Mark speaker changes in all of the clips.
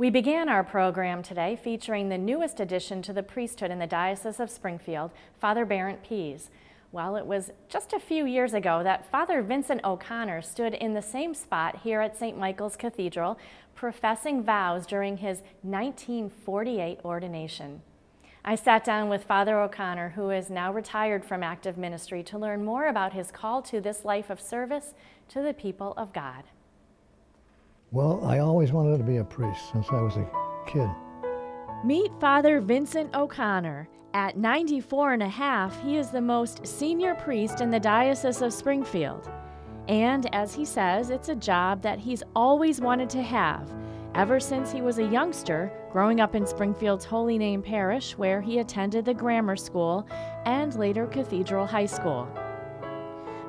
Speaker 1: We began our program today featuring the newest addition to the priesthood in the Diocese of Springfield, Father Barrett Pease. Well, it was just a few years ago that Father Vincent O'Connor stood in the same spot here at St. Michael's Cathedral, professing vows during his 1948 ordination. I sat down with Father O'Connor, who is now retired from active ministry, to learn more about his call to this life of service to the people of God.
Speaker 2: Well, I always wanted to be a priest since I was a kid.
Speaker 1: Meet Father Vincent O'Connor. At 94 and a half, he is the most senior priest in the Diocese of Springfield. And as he says, it's a job that he's always wanted to have, ever since he was a youngster, growing up in Springfield's Holy Name Parish, where he attended the grammar school and later Cathedral High School.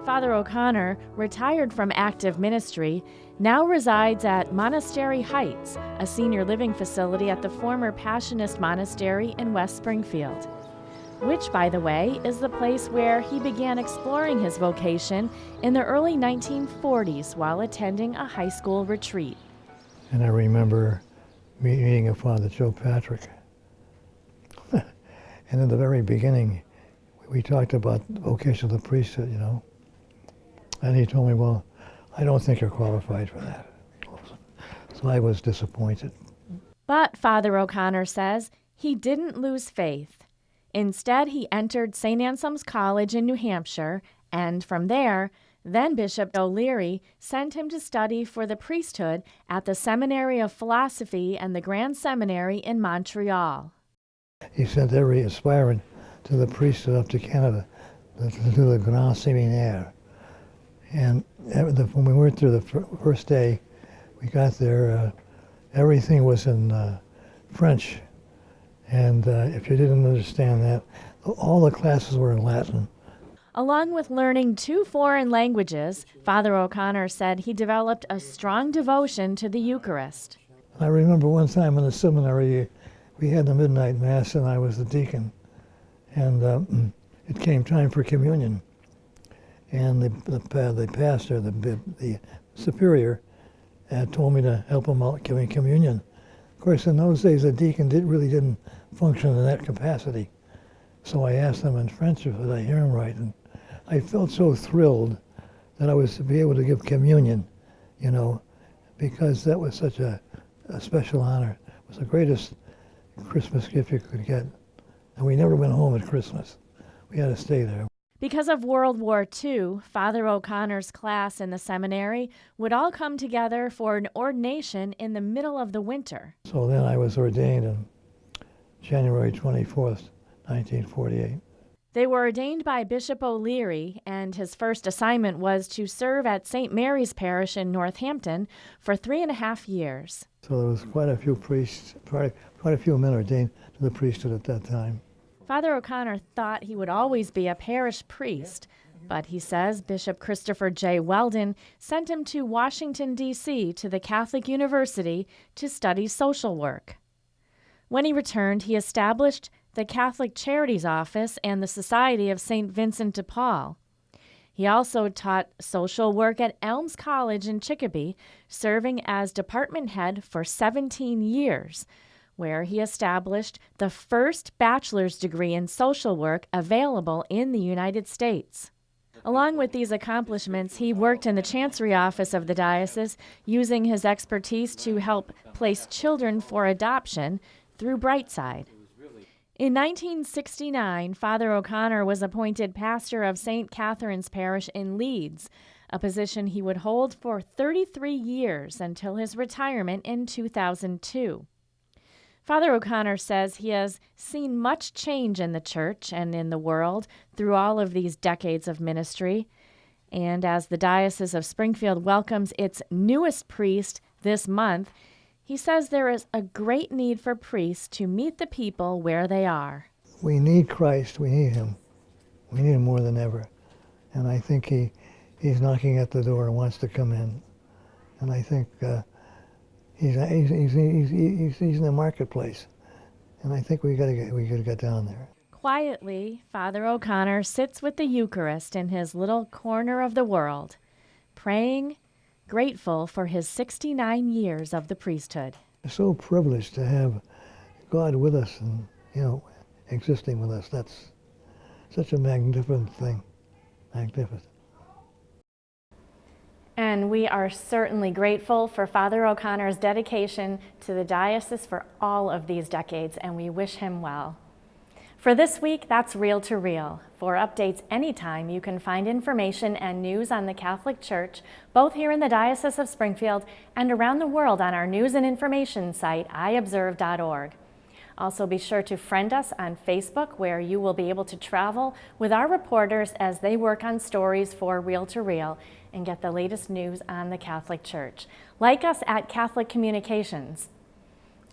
Speaker 1: Father O'Connor, retired from active ministry, now resides at Monastery Heights, a senior living facility at the former Passionist Monastery in West Springfield, which, by the way, is the place where he began exploring his vocation in the early 1940s while attending a high school retreat.
Speaker 2: And I remember meeting a Father Joe Patrick. And in the very beginning, we talked about the vocation of the priesthood, you know. And he told me, well, I don't think you're qualified for that. So I was disappointed.
Speaker 1: But Father O'Connor says he didn't lose faith. Instead, he entered St. Anselm's College in New Hampshire, and from there, then Bishop O'Leary sent him to study for the priesthood at the Seminary of Philosophy and the Grand Seminary in Montreal.
Speaker 2: He sent every aspirant to the priesthood up to Canada, to the Grand Seminary. And when we went through the first day, we got there, everything was in French. And if you didn't understand that, all the classes were in Latin.
Speaker 1: Along with learning 2 foreign languages, Father O'Connor said he developed a strong devotion to the Eucharist.
Speaker 2: I remember one time in the seminary, we had the midnight mass and I was the deacon. And it came time for communion. And the pastor, the superior, told me to help him out giving communion. Of course, in those days, the deacon really didn't function in that capacity. So I asked him in French if I hear him right, and I felt so thrilled that I was to be able to give communion, you know, because that was such a special honor. It was the greatest Christmas gift you could get. And we never went home at Christmas. We had to stay there.
Speaker 1: Because of World War II, Father O'Connor's class in the seminary would all come together for an ordination in the middle of the winter.
Speaker 2: So then I was ordained on January 24th, 1948.
Speaker 1: They were ordained by Bishop O'Leary, and his first assignment was to serve at St. Mary's Parish in Northampton for 3.5 years.
Speaker 2: So there was quite a few priests, quite a few men ordained to the priesthood at that time.
Speaker 1: Father O'Connor thought he would always be a parish priest, but he says Bishop Christopher J. Weldon sent him to Washington, D.C. to the Catholic University to study social work. When he returned, he established the Catholic Charities Office and the Society of St. Vincent de Paul. He also taught social work at Elms College in Chicopee, serving as department head for 17 years, where he established the first bachelor's degree in social work available in the United States. Along with these accomplishments, he worked in the Chancery Office of the diocese, using his expertise to help place children for adoption through Brightside. In 1969, Father O'Connor was appointed pastor of St. Catherine's Parish in Leeds, a position he would hold for 33 years until his retirement in 2002. Father O'Connor says he has seen much change in the church and in the world through all of these decades of ministry. And as the Diocese of Springfield welcomes its newest priest this month, he says there is a great need for priests to meet the people where they are.
Speaker 2: We need Christ. We need him. We need him more than ever. And I think he's knocking at the door and wants to come in. And I think he's in the marketplace. And I think we gotta get down there.
Speaker 1: Quietly, Father O'Connor sits with the Eucharist in his little corner of the world, praying, grateful for his 69 years of the priesthood.
Speaker 2: so privileged to have God with us and, existing with us. That's such a magnificent thing. Magnificent.
Speaker 1: And we are certainly grateful for Father O'Connor's dedication to the diocese for all of these decades, and we wish him well. For this week, that's Real to Real. For updates anytime, you can find information and news on the Catholic Church, both here in the Diocese of Springfield and around the world on our news and information site, iobserve.org. Also, be sure to friend us on Facebook, where you will be able to travel with our reporters as they work on stories for Real to Real and get the latest news on the Catholic Church. Like us at Catholic Communications.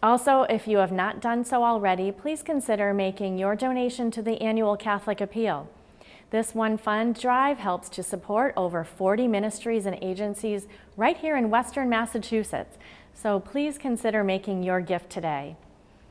Speaker 1: Also, if you have not done so already, please consider making your donation to the annual Catholic Appeal. This one fund drive helps to support over 40 ministries and agencies right here in Western Massachusetts. So please consider making your gift today.